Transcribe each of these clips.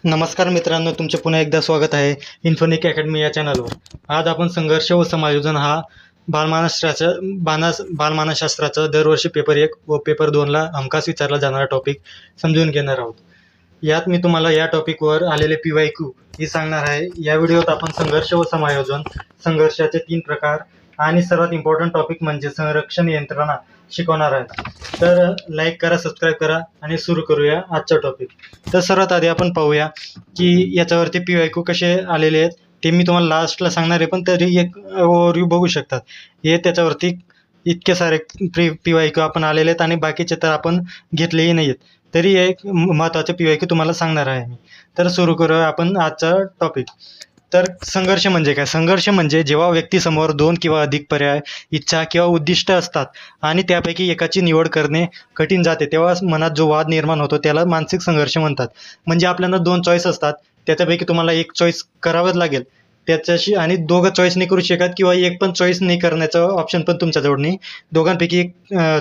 नमस्कार मित्रांनो, तुमचे पुन्हा एकदा स्वागत आहे इन्फोनिक अकॅडमी या चॅनलवर. आज आपण संघर्ष व समायोजन हा बालमानसशास्त्राचा दरवर्षी पेपर 1 व पेपर 2ला हमखास विचारला जाणारा टॉपिक समजून घेणार आहोत. यात मी तुम्हाला या टॉपिकवर आलेले PYQ ही सांगणार आहे. या व्हिडिओत आपण संघर्ष व समायोजन, संघर्षाचे 3 प्रकार आणि सर्वात इम्पॉर्टंट टॉपिक म्हणजे संरक्षण यंत्रणा शिकवणार आहे. तर लाईक करा, सबस्क्राईब करा आणि सुरू करूया आजचा टॉपिक. तर सर्वात आधी आपण पाहूया की याच्यावरती PYQ कसे आलेले आहेत ते मी तुम्हाला लास्टला सांगणार आहे, पण तरी एक ओव्हरव्ह्यू बघू शकतात. हे त्याच्यावरती इतके सारे PYQ आपण आलेले आहेत आणि बाकीचे तर आपण घेतलेही नाही आहेत. तरी एक महत्त्वाचे PYQ तुम्हाला सांगणार आहे मी. तर सुरू करूया आपण आजचा टॉपिक. तर संघर्ष म्हणजे काय? संघर्ष म्हणजे जेव्हा व्यक्तीसमोर 2 किंवा अधिक पर्याय, इच्छा किंवा उद्दिष्ट असतात आणि त्यापैकी एकाची निवड करणे कठीण जाते, तेव्हा मनात जो वाद निर्माण होतो त्याला मानसिक संघर्ष म्हणतात. म्हणजे आपल्याला 2 चॉईस असतात, त्याच्यापैकी तुम्हाला एक चॉईस करावंच लागेल त्याच्याशी, आणि दोघं चॉईस नाही करू शकत किंवा एक पण चॉईस नाही करण्याचं ऑप्शन पण तुमच्याजवळ नाही. दोघांपैकी एक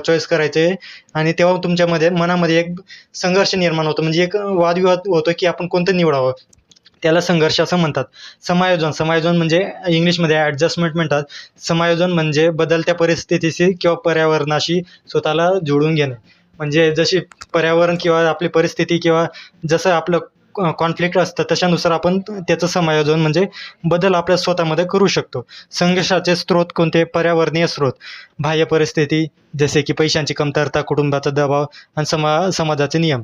चॉईस करायचे आणि तेव्हा तुमच्यामध्ये मनामध्ये एक संघर्ष निर्माण होतो, म्हणजे एक वादविवाद होतो की आपण कोणतं निवडावं. त्याला संघर्ष असं म्हणतात. समायोजन म्हणजे इंग्लिशमध्ये ॲडजस्टमेंट म्हणतात. समायोजन म्हणजे बदलत्या परिस्थितीशी किंवा पर्यावरणाशी स्वतःला जोडून घेणे. म्हणजे जशी पर्यावरण किंवा आपली परिस्थिती किंवा जसं आपलं कॉन्फ्लिक्ट असतं तशानुसार आपण त्याचं समायोजन म्हणजे बदल आपल्या स्वतःमध्ये करू शकतो. संघर्षाचे स्रोत कोणते? पर्यावरणीय स्रोत, बाह्य परिस्थिती जसे की पैशांची कमतरता, कुटुंबाचा दबाव आणि समाजाचे नियम.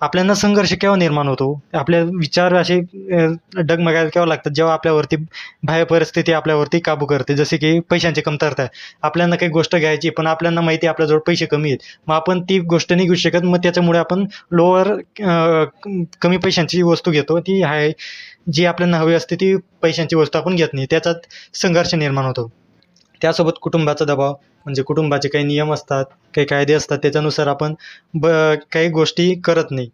आपल्याला संघर्ष केव्हा निर्माण होतो? आपले विचार असे डगमगायला केव्हा लागतात? जेव्हा आपल्यावरती बाह्य परिस्थिती आपल्यावरती काबू करते. जसे की पैशांची कमतरता आहे, आपल्याला काही गोष्ट घ्यायची पण आपल्याला माहिती आहे आपल्याजवळ पैसे कमी आहेत, मग आपण ती गोष्ट नाही घेऊ शकत. मग त्याच्यामुळे आपण लोअर कमी पैशांची वस्तू घेतो, ती आहे जी आपल्याला हवी असते ती पैशांची वस्तू आपण घेत नाही. त्याच्यात संघर्ष निर्माण होतो. त्यासोबत कुटुंबाचा दबाव, म्हणजे कुटुंबाचे काही नियम असतात, काही कायदे असतात, त्याच्यानुसार आपण काही गोष्टी करत नाही.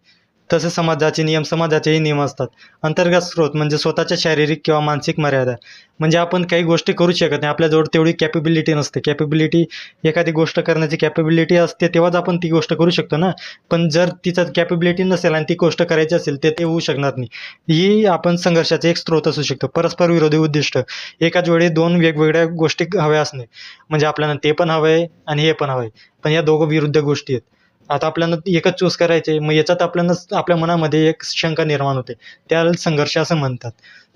तसेच समाजाचेही नियम असतात. अंतर्गत स्रोत म्हणजे स्वतःच्या शारीरिक किंवा मानसिक मर्यादा, म्हणजे आपण काही गोष्टी करू शकत नाही, आपल्याजवळ तेवढी कॅपेबिलिटी नसते. एखादी गोष्ट करण्याची कॅपेबिलिटी असते तेव्हाच आपण ती गोष्ट करू शकतो ना. पण जर तिचं कॅपेबिलिटी नसेल आणि ती गोष्ट करायची असेल तर ते होऊ शकणार नाही. ही आपण संघर्षाचे एक स्रोत असू शकतो. परस्पर विरोधी उद्दिष्ट, एकाच वेळी 2 वेगवेगळ्या गोष्टी हव्या असणे, म्हणजे आपल्याला ते पण हवं आहे आणि हे पण हवं आहे, पण या दोघं विरुद्ध गोष्टी आहेत. आता आपल्याला एकच चूज करायचे, मग याच्यात आपल्याला आपल्या मनामध्ये एक शंका निर्माण होते, त्याला संघर्ष असं म्हणतात.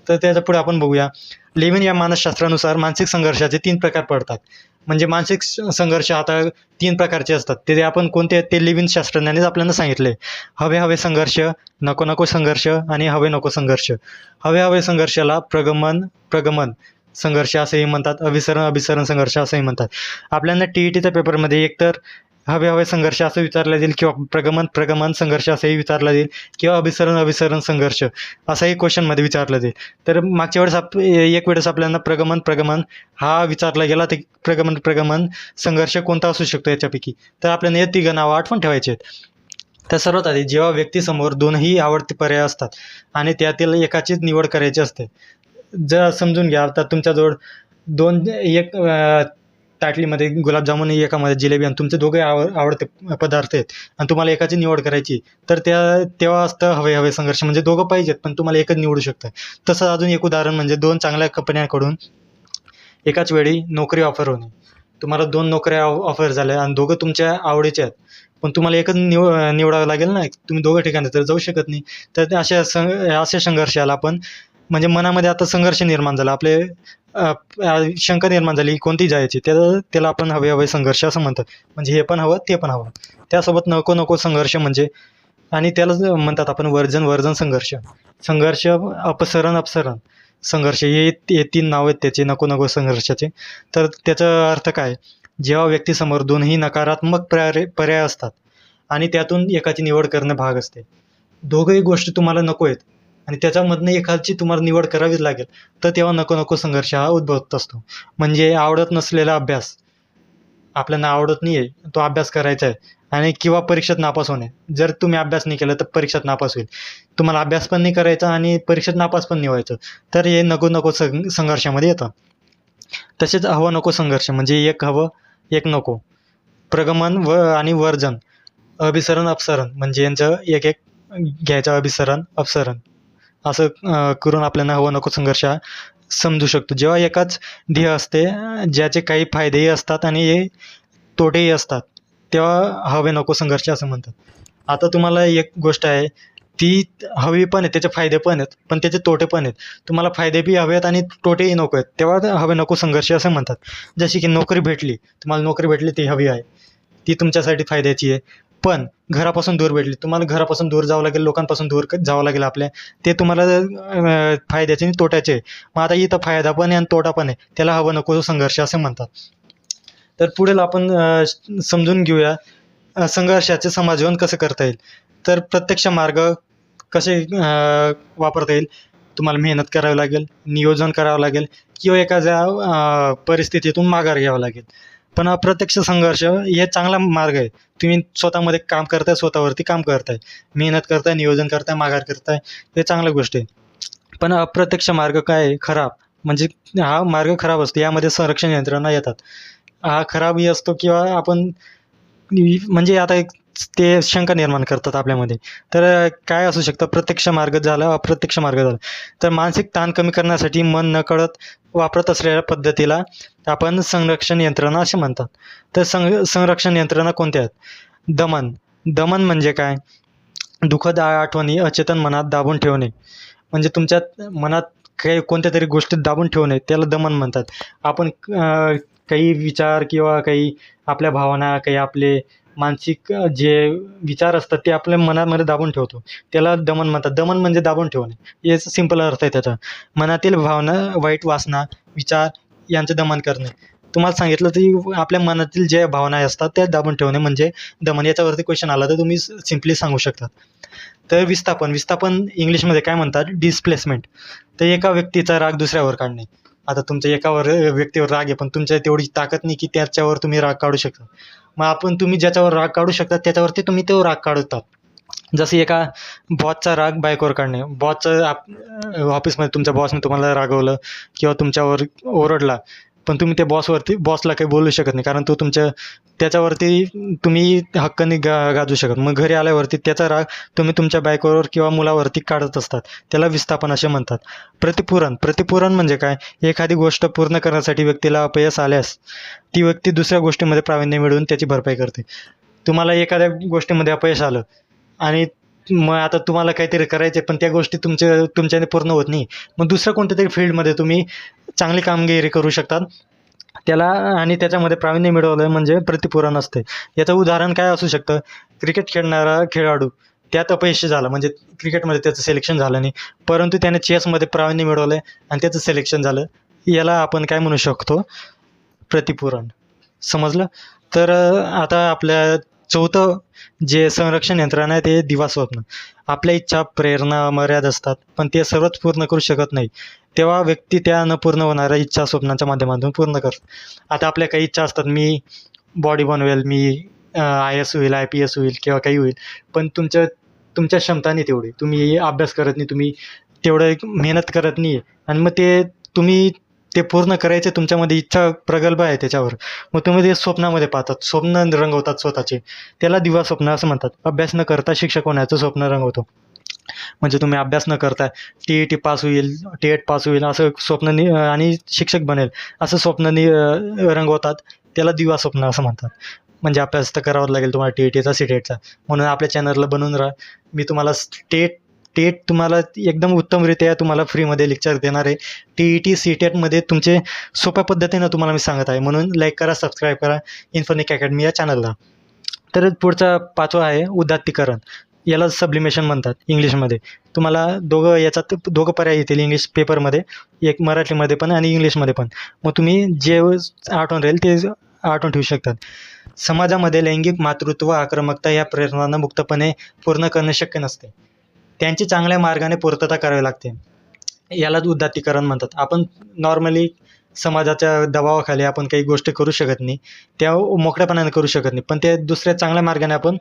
तर त्याच्या पुढे आपण बघूया. लेव्हिन या मानसशास्त्रानुसार मानसिक संघर्षाचे 3 प्रकार पडतात. म्हणजे मानसिक संघर्ष आता 3 प्रकारचे असतात. ते आपण कोणते ते लेव्हिन शास्त्रज्ञांनीच आपल्याला सांगितले. हवे संघर्ष, नको संघर्ष आणि हवे नको संघर्ष. हवे संघर्षाला प्रगमन संघर्ष असंही म्हणतात, अभिसरण संघर्ष असंही म्हणतात. आपल्याला TETच्या पेपरमध्ये एकतर हवे संघर्ष असं विचारलं जाईल किंवा प्रगमन संघर्ष असंही विचारलं जाईल किंवा अभिसरण संघर्ष असाही क्वेश्चनमध्ये विचारलं जाईल. तर मागच्या वेळेस एक वेळेस आपल्याला प्रगमन हा विचारला गेला, ते प्रगमन संघर्ष कोणता असू शकतो याच्यापैकी. तर आपल्याला हे 3 नावं आठवण ठेवायचे आहेत. तर सर्वात आधी जेव्हा व्यक्तीसमोर 2ही आवडते पर्याय असतात आणि त्यातील एकाचीच निवड करायची असते. जर समजून घ्या, आता तुमच्याजवळ एक ताटलीमध्ये गुलाबजामुन, एकामध्ये जिलेबी, आणि तुमचे दोघे आवडते पदार्थ आहेत आणि तुम्हाला एकाची निवड करायची, तर तेव्हा असतं हवे संघर्ष, म्हणजे दोघं पाहिजेत पण तुम्हाला एकच निवडू शकता. तसं अजून एक उदाहरण म्हणजे 2 चांगल्या कंपन्यांकडून एकाच वेळी नोकरी ऑफर होणे. तुम्हाला 2 नोकऱ्या ऑफर झाल्या आणि दोघं तुमच्या आवडीच्या आहेत, पण तुम्हाला एकच निवडावं लागेल ना, तुम्ही दोघं ठिकाणी तर जाऊ शकत नाही. तर अशा संघर्षाला आपण, म्हणजे मनामध्ये आता संघर्ष निर्माण झाला, आपले शंका निर्माण झाली कोणती जायची, त्याला आपण हवे संघर्ष असं म्हणतात. म्हणजे हे पण हवं ते पण हवं. त्यासोबत नको संघर्ष म्हणजे, आणि त्यालाच म्हणतात आपण वर्जन संघर्ष, अपसरण संघर्ष, हे 3 नाव आहेत त्याचे, नको संघर्षाचे. तर त्याचा अर्थ काय? जेव्हा व्यक्तीसमोर 2ही नकारात्मक पर्याय असतात आणि त्यातून एकाची निवड करणं भाग असते. दोघंही गोष्टी तुम्हाला नको आहेत आणि त्याच्यामधनं एखादची तुम्हाला निवड करावीच लागेल, तर तेव्हा नको संघर्ष हा उद्भवत असतो. म्हणजे आवडत नसलेला अभ्यास, आपल्याला आवडत नाही आहे, तो अभ्यास करायचा आहे, आणि किंवा परीक्षेत नापास होणे. जर तुम्ही अभ्यास नाही केला तर परीक्षेत नापास होईल. तुम्हाला अभ्यास पण नाही करायचा आणि परीक्षेत नापास पण नाही व्हायचं, तर हे नको संघर्षामध्ये येतं. तसेच हवं नको संघर्ष म्हणजे एक हवं एक नको. प्रगमन आणि वर्जन, अभिसरण अपसरण, म्हणजे यांचं एक घ्यायचं, अभिसरण अपसरण. असं करून आपल्याला हवं नको संघर्ष हा समजू शकतो. जेव्हा एकाच ध्येय असते ज्याचे काही फायदेही असतात आणि तोटेही असतात, तेव्हा हवे नको संघर्ष असं म्हणतात. आता तुम्हाला एक गोष्ट आहे, ती हवी पण आहे, त्याचे फायदे पण आहेत, पण त्याचे तोटे पण आहेत. तुम्हाला फायदे बी हवे आहेत आणि तोटेही नको आहेत, तेव्हा हवे नको संघर्ष असं म्हणतात. जशी की नोकरी भेटली, तुम्हाला नोकरी भेटली ती हवी आहे, ती तुमच्यासाठी फायद्याची आहे. पण घरापासून दूर भेटली, तुम्हाला घरापासून दूर जावं लागेल, लोकांपासून दूर जावं लागेल आपल्या, ते तुम्हाला फायद्याचे आणि तोट्याचे आहे. मग आता इथं फायदा पण आहे आणि तोटा पण आहे, त्याला हवं नको संघर्ष असं म्हणतात. तर पुढील आपण समजून घेऊया संघर्षाचे समाजीवन कसं करता येईल. तर प्रत्यक्ष मार्ग कसे वापरता येईल. तुम्हाला मेहनत करावी लागेल, नियोजन करावं लागेल किंवा एखाद्या परिस्थितीतून माघार घ्यावं लागेल. पण अप्रत्यक्ष संघर्ष हे चांगला मार्ग आहे. तुम्ही स्वतःमध्ये काम करताय, स्वतःवरती काम करताय, मेहनत करताय, नियोजन करताय, माघार करताय, हे चांगल्या गोष्टी आहे. पण अप्रत्यक्ष मार्ग काय आहे? खराब. म्हणजे हा मार्ग खराब असतो, यामध्ये संरक्षण यंत्रणा येतात. हा खराबही असतो किंवा आपण म्हणजे आता एक ते शंका निर्माण करतात आपल्यामध्ये. तर काय असू शकतं? प्रत्यक्ष मार्ग झाला, अप्रत्यक्ष मार्ग झाला. तर मानसिक ताण कमी करण्यासाठी मन नकळत वापरत असलेल्या पद्धतीला आपण संरक्षण यंत्रणा असे म्हणतात. तर संरक्षण यंत्रणा कोणत्या आहेत? दमन. दमन म्हणजे काय? दुःखद आठवणी अचेतन मनात दाबून ठेवणे. म्हणजे तुमच्या मनात काही कोणत्या तरी गोष्टी दाबून ठेवणे, त्याला दमन म्हणतात. आपण काही विचार किंवा काही आपल्या भावना, काही आपले मानसिक जे विचार असतात ते आपल्या मनामध्ये दाबून ठेवतो, त्याला दमन म्हणतात. दमन म्हणजे दाबून ठेवणे, हेच सिंपल अर्थ आहे त्याचा. मनातील भावना, वाईट वासना, विचार यांचे दमन करणे. तुम्हाला सांगितलं की आपल्या मनातील ज्या भावना असतात त्या दाबून ठेवणे म्हणजे दमन. याच्यावरती क्वेश्चन आला तर तुम्ही सिम्पली सांगू शकता. तर विस्थापन. विस्थापन इंग्लिशमध्ये काय म्हणतात? डिस्प्लेसमेंट. तर एका व्यक्तीचा राग दुसऱ्यावर काढणे. आता तुमच्या एकावर व्यक्तीवर राग आहे, पण तुमच्या तेवढी ताकद नाही की त्याच्यावर तुम्ही राग काढू शकता. मग तुम्ही ज्याच्यावर राग काढू शकता त्याच्यावरती तुम्ही तो राग काढतात. जसं एका बॉसचा राग बायकोवर काढणे. बॉसचं ऑफिसमध्ये तुमच्या बॉसने तुम्हाला रागवलं किंवा तुमच्यावर ओरडला, पण तुम्ही त्या बॉसला काही बोलू शकत नाही, कारण तो त्याच्यावरती तुम्ही हक्काने गाजू शकत. मग घरी आल्यावरती त्याचा राग तुम्ही तुमच्या बायकोवर किंवा मुलावरती काढत असतात, त्याला विस्थापन असे म्हणतात. प्रतिपुरण. प्रतिपुरण म्हणजे काय? एखादी गोष्ट पूर्ण करण्यासाठी व्यक्तीला अपयश आल्यास ती व्यक्ती दुसऱ्या गोष्टीमध्ये प्रावीण्य मिळवून त्याची भरपाई करते. तुम्हाला एखाद्या गोष्टीमध्ये अपयश आलं आणि मग आता तुम्हाला काहीतरी करायचे, पण त्या गोष्टी तुमच्याने पूर्ण होत नाही, मग दुसऱ्या कोणत्या तरी फील्डमध्ये तुम्ही चांगली कामगिरी करू शकतात त्याला, आणि त्याच्यामध्ये प्रावीण्य मिळवलं म्हणजे प्रतिपुरण असते. याचं उदाहरण काय असू शकतं? क्रिकेट खेळणारा खेळाडू त्यात अपयशी झाला, म्हणजे क्रिकेटमध्ये त्याचं सिलेक्शन झालं नाही, परंतु त्याने चेसमध्ये प्रावीण्य मिळवलं आणि त्याचं सिलेक्शन झालं. याला आपण काय म्हणू शकतो? प्रतिपुरण. समजलं? तर आता आपल्या चौथं जे संरक्षण यंत्रणा आहे ते दिवा स्वप्न. आपल्या इच्छा, प्रेरणा मर्याद असतात, पण ते सर्वच पूर्ण करू शकत नाही, तेव्हा व्यक्ती त्या न पूर्ण होणाऱ्या इच्छा स्वप्नांच्या माध्यमातून पूर्ण करतो. आता आपल्या काही इच्छा असतात, मी बॉडी बनवेल, मी IAS होईल, IPS होईल किंवा काही होईल, पण तुमच्या क्षमता नाही तेवढी, तुम्ही अभ्यास करत नाही, तुम्ही तेवढं मेहनत करत नाही, आणि मग तुम्ही ते पूर्ण करायचे, तुमच्यामध्ये इच्छा प्रगल्भ आहे त्याच्यावर, मग तुम्ही ते स्वप्नामध्ये पाहतात, स्वप्न रंगवतात स्वतःचे, त्याला दिवा स्वप्न असं म्हणतात. अभ्यास न करता शिक्षक होण्याचं स्वप्न रंगवतो. म्हणजे तुम्ही अभ्यास न करता TET पास होईल, TET पास होईल असं स्वप्न आणि शिक्षक बनेल असं स्वप्न रंगवतात, त्याला दिवा स्वप्न असं म्हणतात. म्हणजे अभ्यास तर करावाच लागेल तुम्हाला TETचा, CTETचा. म्हणून आपल्या चॅनलला बनवून राहा. मी तुम्हाला टेट तुम्हाला एकदम उत्तमरित्या तुम्हाला फ्रीमध्ये लेक्चर देणार आहे. TET CTETमध्ये तुमचे सोप्या पद्धतीनं तुम्हाला मी सांगत आहे, म्हणून लाईक करा, सबस्क्राईब करा इन्फोनिक अकॅडमी या चॅनलला. तर पुढचा 5वा आहे उदात्तीकरण. याला सब्लिमेशन म्हणतात इंग्लिशमध्ये. तुम्हाला याच्यात दोघं पर्याय येतील इंग्लिश पेपरमध्ये, एक मराठीमध्ये पण आणि इंग्लिशमध्ये पण. मग तुम्ही जे आठवण राहील ते आठवण ठेवू शकतात. समाजामध्ये लैंगिक मातृत्व, आक्रमकता या प्रेरणांना मुक्तपणे पूर्ण करणे शक्य नसते, त्यांची चांगल्या मार्गाने पूर्तता करावी लागते. यालाच उदात्तीकरण म्हणतात. आपण नॉर्मली समाजाच्या दबावाखाली आपण काही गोष्टी करू शकत नाही, त्या मोकळ्यापणाने करू शकत नाही, पण ते दुसऱ्या चांगल्या मार्गाने आपण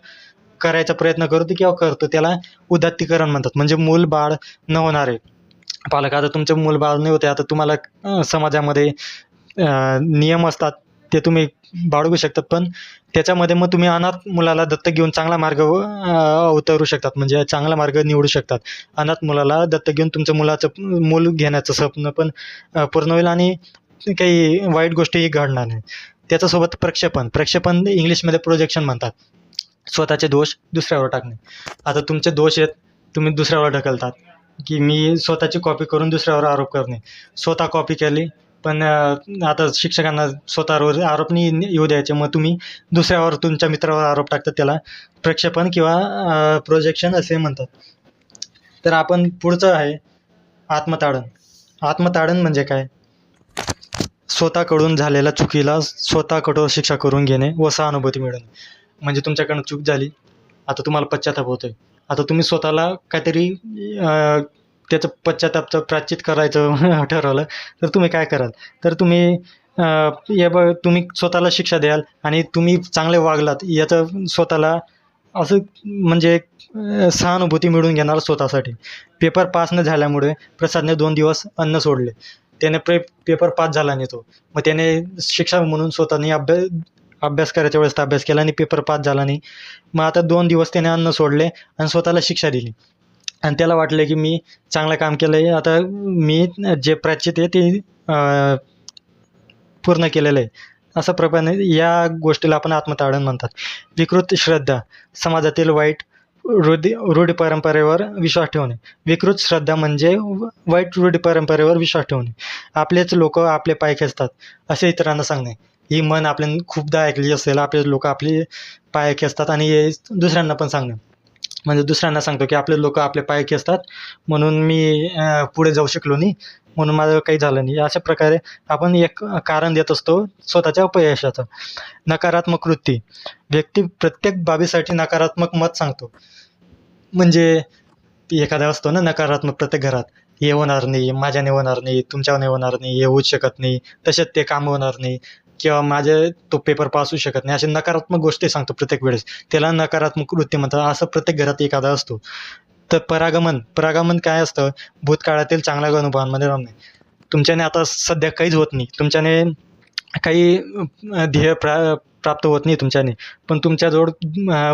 करायचा प्रयत्न करतो किंवा करतो, त्याला उदात्तीकरण म्हणतात. म्हणजे मूल बाळ न होणारे पालक. आता तुमचे मूल बाळ नाही होते, आता तुम्हाला समाजामध्ये नियम असतात ते तुम्ही बाळगू शकतात. पण त्याच्यामध्ये मग तुम्ही अनाथ मुलाला दत्तक घेऊन चांगला मार्ग अवतरू शकतात, म्हणजे चांगला मार्ग निवडू शकतात. अनाथ मुलाला दत्तक घेऊन तुमच्या मुलाचं मूल घेण्याचं स्वप्न पण पूर्ण होईल आणि काही वाईट गोष्टीही घडणार नाही. त्याच्यासोबत प्रक्षेपण इंग्लिशमध्ये प्रोजेक्शन म्हणतात. स्वतःचे दोष दुसऱ्यावर टाकणे. आता तुमचे दोष आहेत, तुम्ही दुसऱ्यावर ढकलतात, की मी स्वतःची कॉपी करून दुसऱ्यावर आरोप करणे. स्वतः कॉपी केली पण आता शिक्षकांना स्वतःवर आरोप नाही येऊ द्यायचे, मग तुम्ही दुसऱ्यावर तुमच्या मित्रावर आरोप टाकतात. त्याला प्रक्षेपण किंवा प्रोजेक्शन असे म्हणतात. तर आपण पुढचं आहे आत्मताडण. आत्मताडण म्हणजे काय? स्वतःकडून झालेल्या चुकीला स्वतः कठोर शिक्षा करून घेणे व सहानुभूती मिळवणे. म्हणजे तुमच्याकडनं चूक झाली, आता तुम्हाला पश्चाताप होतोय. आता तुम्ही स्वतःला काहीतरी त्याचं पश्चातापचं प्रायश्चित्त करायचं ठरवलं, तर तुम्ही काय कराल? तर तुम्ही तुम्ही स्वतःला शिक्षा द्याल आणि तुम्ही चांगले वागलात याचं स्वतःला असं म्हणजे सहानुभूती मिळवून घेणार स्वतःसाठी. पेपर पास न झाल्यामुळे प्रसादने 2 दिवस अन्न सोडले. त्याने पेपर पास झाला नाही तो. मग त्याने शिक्षा म्हणून स्वतःने अभ्यास करायच्या वेळेस अभ्यास केला आणि पेपर पास झाला नाही. मग आता 2 दिवस त्याने अन्न सोडले आणि स्वतःला शिक्षा दिली. आणि त्याला वाटलं की मी चांगलं काम केलं आहे, आता मी जे प्रायश्चित्त आहे ते पूर्ण केलेलं आहे. अशा प्रकारे या गोष्टीला आपण आत्मताडण म्हणतात. विकृत श्रद्धा, समाजातील वाईट रूढी परंपरेवर विश्वास ठेवणे. विकृत श्रद्धा म्हणजे वाईट रूढी परंपरेवर विश्वास ठेवणे. आपलेच लोक आपले पाय खेचतात असे इतरांना सांगणे. ही म्हण आपण खूपदा ऐकली असेल, आपले लोक आपले पाय खेचतात आणि हे दुसऱ्यांना पण सांगणे. म्हणजे दुसऱ्यांना सांगतो की आपले लोक आपले पाय खेचतात म्हणून मी पुढे जाऊ शकलो नाही, म्हणून माझं काही झालं नाही. अशा प्रकारे आपण एक कारण देत असतो स्वतःच्या अपयशाचं. नकारात्मक वृत्ती, व्यक्ती प्रत्येक बाबीसाठी नकारात्मक मत सांगतो. म्हणजे एखादा असतो ना नकारात्मक प्रत्येक घरात, हे होणार नाही, माझ्याने होणार नाही, तुमच्याने होणार नाही, हे होऊच शकत नाही, तसेच ते काम होणार नाही, किंवा माझे तो पेपर पास होऊ शकत नाही, अशा नकारात्मक गोष्टी सांगतो प्रत्येक वेळेस. त्याला नकारात्मक वृत्ती म्हणतात. असं प्रत्येक घरात एखादा असतो. तर परागमन काय असतं? भूतकाळातील चांगल्या अनुभवांमध्ये राहणे. तुमच्याने आता सध्या काहीच होत नाही, तुमच्याने काही ध्येय प्राप्त होत नाही तुमच्याने, पण तुमच्याजवळ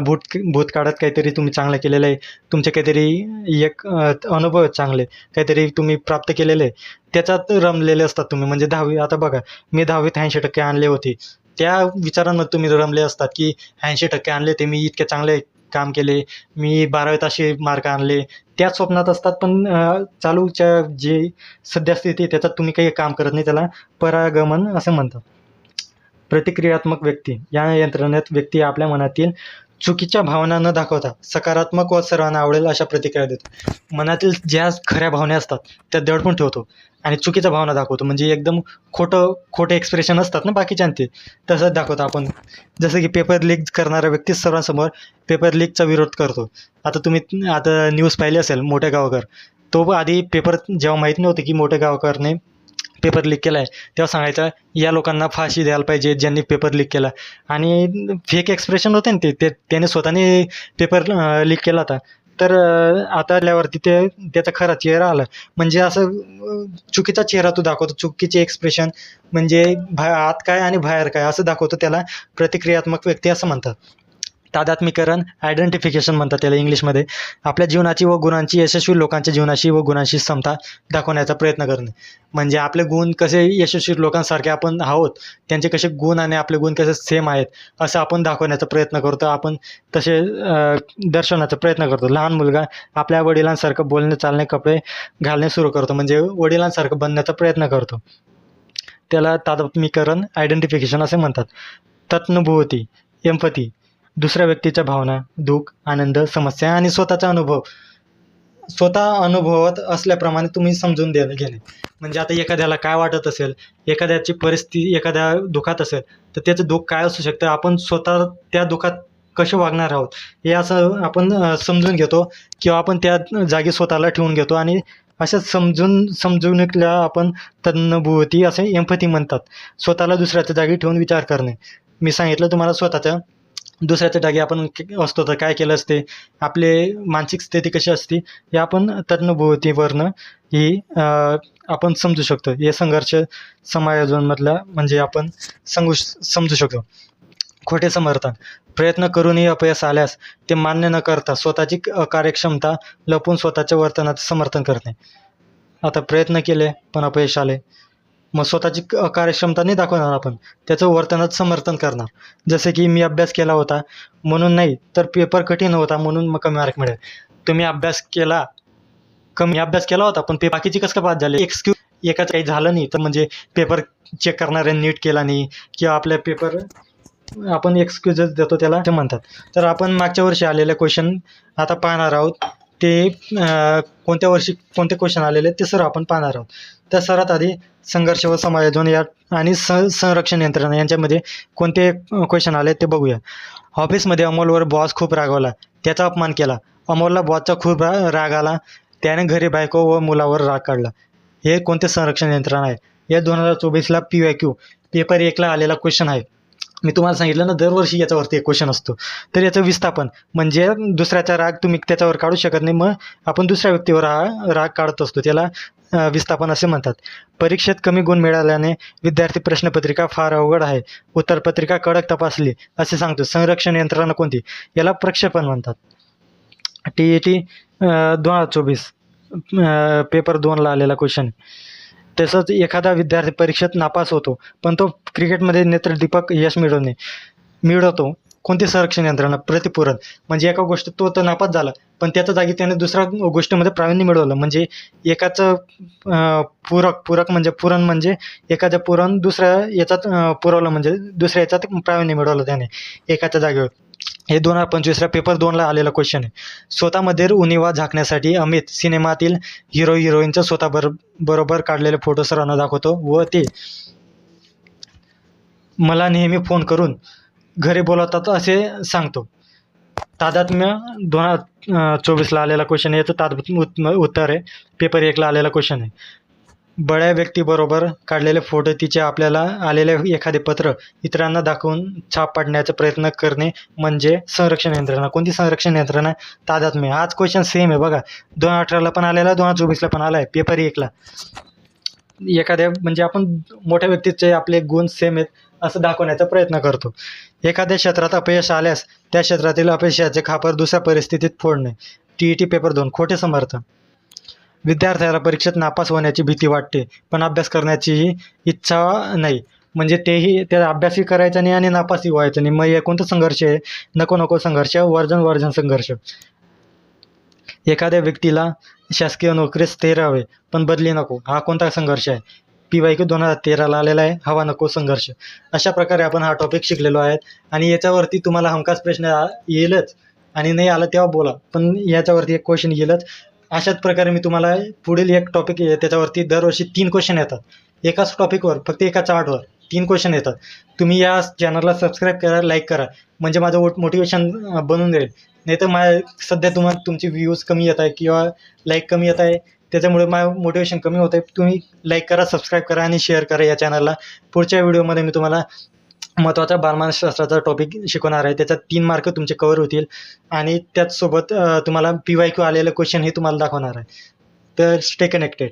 भूतकाळात काहीतरी तुम्ही चांगलं केलेलं आहे, तुमचे काहीतरी एक अनुभव आहेत चांगले, काहीतरी तुम्ही प्राप्त केलेले आहे, त्याच्यात रमलेले असतात तुम्ही. म्हणजे 10वी, आता बघा मी 10वीत 80% आणले होते, त्या विचारांमध्ये तुम्ही रमले असतात की 80% आणले ते मी इतके चांगले काम केले, मी 12वीत असे मार्क आणले, त्या स्वप्नात असतात. पण चालूच्या जे सद्यस्थिती त्याच्यात तुम्ही काही काम करत नाही, त्याला परागमन असं म्हणतात. प्रतिक्रियात्मक व्यक्ती, या यंत्रणेत व्यक्ती आपल्या मनातील चुकीच्या भावना न दाखवता सकारात्मक व सर्वांना आवडेल अशा प्रतिक्रिया देतो. मनातील ज्या खऱ्या भावना असतात त्या दडपून ठेवतो आणि चुकीच्या भावना दाखवतो. म्हणजे एकदम खोटे एक्सप्रेशन असतात ना बाकीच्यांचे, तसंच दाखवतो आपण. जसं की पेपर लीक करणारा व्यक्ती सर्वांसमोर पेपर लीकचा विरोध करतो. आता तुम्ही आता न्यूज पाहिली असेल, मोठे गावकर, तो आधी पेपर जेव्हा माहीत नव्हतं की मोठे गावकरने पेपर लीक केला आहे, तेव्हा सांगायचा या लोकांना फाशी द्यायला पाहिजे ज्यांनी पेपर लीक केला. आणि फेक एक्सप्रेशन होते ना त्याने स्वतःने पेपर लीक केला होता. तर आता आल्यावरती त्याचा खरा चेहरा आला. म्हणजे असं चुकीचा चेहरा तो दाखवतो, चुकीचे एक्सप्रेशन, म्हणजे आत काय आणि बाहेर काय असं दाखवतो. त्याला प्रतिक्रियात्मक व्यक्ती असं म्हणतात. तादात्मीकरण, आयडेंटिफिकेशन म्हणतात त्याला इंग्लिशमध्ये. आपल्या जीवनाची व गुणांची यशस्वी लोकांच्या जीवनाशी व गुणांशी समता दाखवण्याचा प्रयत्न करणे. म्हणजे आपले गुण कसे यशस्वी लोकांसारखे आपण आहोत, त्यांचे कसे गुण आणि आपले गुण कसे सेम आहेत असं आपण दाखवण्याचा प्रयत्न करतो. आपण तसे दर्शवण्याचा प्रयत्न करतो. लहान मुलगा आपल्या वडिलांसारखं बोलणे, चालणे, कपडे घालणे सुरू करतो, म्हणजे वडिलांसारखं बनण्याचा प्रयत्न करतो. त्याला तादात्मीकरण, आयडेंटिफिकेशन असे म्हणतात. तत्नुभूती, एम्पथी, दुसऱ्या व्यक्तीच्या भावना, दुःख, आनंद, समस्या आणि स्वतःचा अनुभव स्वतः अनुभवत असल्याप्रमाणे तुम्ही समजून घेणे. म्हणजे आता एखाद्याला काय वाटत असेल, एखाद्याची परिस्थिती एखाद्या दुःखात असेल, तर त्याचं दुःख काय असू शकतं, आपण स्वतः त्या दुःखात कसे वागणार आहोत हे असं आपण समजून घेतो, किंवा आपण त्या जागी स्वतःला ठेवून घेतो. आणि अशा समजूनला आपण तन्नुभूती असे एम्पथी म्हणतात. स्वतःला दुसऱ्याच्या जागी ठेवून विचार करणे. मी सांगितलं तुम्हाला स्वतःच्या दुसऱ्याच्या जागी आपण असतो तर काय केलं असते, आपले मानसिक स्थिती कशी असते हे आपण तज्ञभूतीवरनं ही आपण समजू शकतो. हे संघर्ष समायोजनमधला म्हणजे आपण समजू शकतो. खोटे समर्थन. प्रयत्न करूनही अपयश आल्यास ते मान्य न करता स्वतःची कार्यक्षमता लपवून स्वतःच्या वर्तनाचं समर्थन करणे. आता प्रयत्न केले पण अपयश आले, मग स्वतःची कार्यक्षमता नाही दाखवणार आपण, त्याचं वर्तनाचं समर्थन करणार. जसे की मी अभ्यास केला होता म्हणून नाही, तर पेपर कठीण होता म्हणून मग कमी मार्क मिळेल. तुम्ही कमी अभ्यास केला होता पण बाकीचे कसं काय पास झाले, एकाच काही झालं नाही तर म्हणजे पेपर चेक करणाऱ्यांनी नीट केला नाही किंवा आपल्या पेपर आपण एक्सक्यूजेस देतो त्याला ते म्हणतात. तर आपण मागच्या वर्षी आलेले क्वेश्चन आता पाहणार आहोत. ते कोणत्या वर्षी कोणते क्वेश्चन आलेले ते सर्व आपण पाहणार आहोत. तर सर्वात आधी संघर्ष व समायोजन या आणि संरक्षण यंत्रणा यांच्यामध्ये कोणते क्वेश्चन आले ते बघूया. ऑफिसमध्ये अमोलवर बॉस खूप रागवला, त्याचा अपमान केला. अमोलला बॉसचा खूप राग आला, त्याने घरी बायको व मुलावर राग काढला. हे कोणते संरक्षण यंत्रणा आहे? हे 2024ला PYQ पेपर 1ला आलेला क्वेश्चन आहे. मी तुम्हाला सांगितलं ना, दरवर्षी याच्यावरती एक क्वेश्चन असतो. तर याचं विस्थापन म्हणजे दुसऱ्याचा राग तुम्ही त्याच्यावर काढू शकत नाही, मग आपण दुसऱ्या व्यक्तीवर हा राग काढत असतो, त्याला विस्थापन असे म्हणतात. परीक्षेत कमी गुण मिळाल्याने विद्यार्थी प्रश्नपत्रिका फार अवघड आहे, उत्तरपत्रिका कडक तपासली असे सांगतो. संरक्षण यंत्रणा कोणती? याला प्रक्षेपण म्हणतात. TET 2024 पेपर 2ला आलेला क्वेश्चन. तसंच एखादा विद्यार्थी परीक्षेत नापास होतो पण तो क्रिकेटमध्ये नेत्रदीपक यश मिळवतो. कोणती संरक्षण यंत्रणा? प्रतिपूरक. म्हणजे एका गोष्टीत तो तर नापास झाला पण त्याच्या जागी त्याने दुसऱ्या गोष्टीमध्ये प्रावीण्य मिळवलं. म्हणजे एकाचं पूरक म्हणजे पुरण म्हणजे एखाद्या पुरण दुसऱ्या याच्यात पुरवलं म्हणजे दुसऱ्या याच्यात प्रावीण्य मिळवलं त्याने एकाच्या जागेवर. हे 2025ला पेपर 2ला आलेला क्वेश्चन आहे. स्वतःमध्ये उणिवा झाकण्यासाठी अमित सिनेमातील हिरो हिरोईनचं स्वतः बरोबर काढलेले फोटो सर्वांना दाखवतो व ते मला नेहमी फोन करून घरी बोलवतात असे सांगतो. तादात्म्य 2024ला आलेला क्वेश्चन आहे. याचं तात्पुरतं उत्तर आहे. पेपर 1ला आलेला क्वेश्चन आहे. बड्या व्यक्तीबरोबर काढलेले फोटो, तिचे आपल्याला आलेले एखादे पत्र इतरांना दाखवून छाप पाडण्याचा प्रयत्न करणे म्हणजे संरक्षण यंत्रणा. कोणती संरक्षण यंत्रणा? तादात्म्य. हाच क्वेश्चन सेम आहे बघा, 2018ला पण आलेला, 2024ला पण आला आहे पेपर 1ला. एखाद्या म्हणजे आपण मोठ्या व्यक्तीचे आपले गुण सेम आहेत असं दाखवण्याचा प्रयत्न करतो. एखाद्या क्षेत्रात अपयश आल्यास त्या क्षेत्रातील अपयशाचे खापर दुसऱ्या परिस्थितीत फोडणे. TET पेपर 2 खोटे समर्थन. विद्यार्थ्याला परीक्षेत नापास होण्याची भीती वाटते पण अभ्यास करण्याचीही इच्छा नाही. म्हणजे त्याला अभ्यासही करायचा नाही आणि नापासही व्हायचं नाही. मग हे कोणतं संघर्ष आहे? नको संघर्ष, वर्जन संघर्ष. एखाद्या व्यक्तीला शासकीय नोकरीत स्थिर हवे पण बदली नको, हा कोणता संघर्ष आहे? PYQ 2013ला आलेला आहे, हवा नको संघर्ष. अशा प्रकारे आपण हा टॉपिक शिकलेलो आहे आणि याच्यावरती तुम्हाला हमखास प्रश्न येईलच आणि नाही आला तेव्हा बोला, पण याच्यावरती एक क्वेश्चन येईलच. अशाच प्रकारे मी तुम्हाला पुढील एक टॉपिक त्याच्यावरती दरवर्षी 3 क्वेश्चन येतात. एकाच टॉपिकवर फक्त एका चार्टवर 3 क्वेश्चन येतात. तुम्ही या चॅनलला सबस्क्राईब करा, लाईक करा, म्हणजे माझं मोटिवेशन बनून जाईल. नाही तर सध्या तुमची व्ह्यूज कमी येत आहे किंवा लाईक कमी येत आहे, त्याच्यामुळे माझं मोटिवेशन कमी होतं आहे. तुम्ही लाईक करा, सबस्क्राईब करा आणि शेअर करा या चॅनलला. पुढच्या व्हिडिओमध्ये मी तुम्हाला महत्त्वाचा बालमानसशास्त्राचा टॉपिक शिकवणार आहे. त्याच्यात 3 मार्क तुमचे कव्हर होतील आणि त्याचसोबत तुम्हाला PYQ आलेलं क्वेश्चन हे तुम्हाला दाखवणार आहे. तर स्टे कनेक्टेड.